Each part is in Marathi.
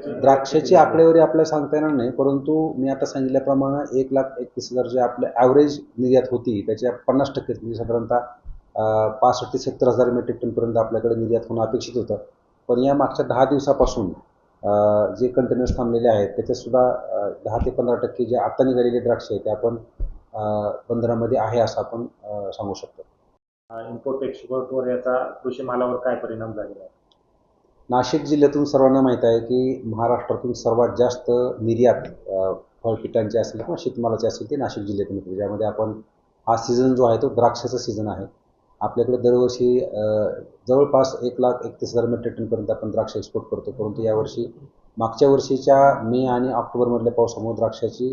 द्राक्षाची आकडेवारी आपल्याला सांगता येणार नाही, परंतु मी आता सांगितल्याप्रमाणे 1,31,000 जे आपलं ॲव्हरेज निर्यात होती त्याच्या 50% म्हणजे साधारणतः 65 ते 70,000 मेट्रिक टनपर्यंत आपल्याकडे निर्यात होणं अपेक्षित होतं. पण या मागच्या 10 दिवसापासून जे कंटेनर्स थांबलेले आहेत त्याच्यातसुद्धा 10 ते 15% जे आता निघालेले द्राक्ष आहेत ते आपण बंदरामध्ये आहे असं आपण सांगू शकतो. इम्पोर्ट एक्सपोर्टवर याचा कृषी मालावर काय परिणाम झालेला आहे? नाशिक जिल्ह्यातून सर्वांना माहीत आहे की महाराष्ट्रातून सर्वात जास्त निर्यात फळपिकांची असेल किंवा शेतमालाची असेल ते नाशिक जिल्ह्यातून होते, ज्यामध्ये आपण हा सीझन जो आहे तो द्राक्षाचा सीझन आहे. आपल्याकडे दरवर्षी जवळपास 1,31,000 मेट्रिक टनपर्यंत आपण द्राक्ष एक्सपोर्ट करतो, परंतु यावर्षी मागच्या वर्षीच्या मे आणि ऑक्टोबरमधल्या पावसामुळे द्राक्षाची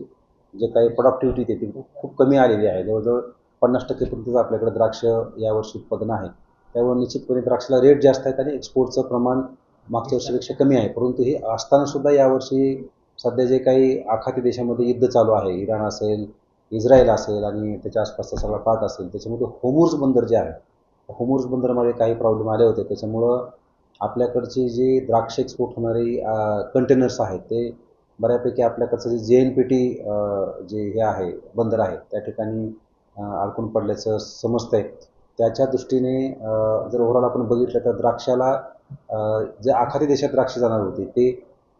जे काही प्रोडक्टिव्हिटी ती खूप कमी आलेली आहे. जवळजवळ 50% आपल्याकडे द्राक्ष यावर्षी उत्पादन आहे. त्यामुळे निश्चितपणे द्राक्षाला रेट जास्त आहेत आणि एक्सपोर्टचं प्रमाण मागच्या वर्षीपेक्षा कमी आहे. परंतु हे असतानासुद्धा यावर्षी सध्या जे काही आखाती देशामध्ये युद्ध चालू आहे, इराण असेल, इस्रायल असेल आणि त्याच्या आसपासचा सगळा पार्ट असेल, त्याच्यामध्ये होर्मुझ बंदर जे आहे, होर्मुझ बंदरामध्ये काही प्रॉब्लेम आले होते. त्याच्यामुळं आपल्याकडची जी द्राक्ष एक्सपोर्ट होणारी कंटेनर्स आहेत ते बऱ्यापैकी आपल्याकडचं जे JNPT जे हे आहे बंदर आहे त्या ठिकाणी अडकून पडल्याचं समजतंय. त्याच्या दृष्टीने जर ओव्हरऑल आपण बघितलं तर द्राक्षाला जे आखाती देशात द्राक्ष जाणार होते ते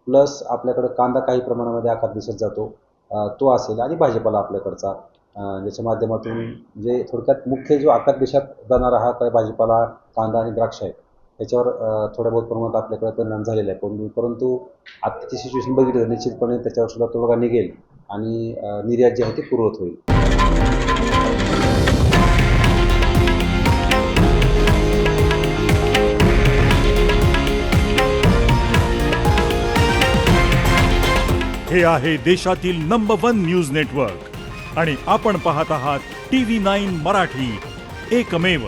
प्लस आपल्याकडं कांदा काही प्रमाणामध्ये आखात देशात जातो तो असेल आणि भाजीपाला आपल्याकडचा ज्याच्या माध्यमातून जे थोडक्यात मुख्य जो आखात देशात जाणारा हा काय भाजीपाला कांदा आणि द्राक्ष आहे त्याच्यावर थोड्या बहुत प्रमाणात आपल्याकडे परिणाम झालेला आहे. परंतु आत्ताची सिच्युएशन बघितली तर निश्चितपणे त्याच्यावर सुद्धा तोडगा निघेल आणि निर्यात जी आहे ती पूर्ववत होईल. हे आहे देशातील नंबर 1 न्यूज नेटवर्क आणि आपण पाहत आहात TV9 मराठी, एकमेव.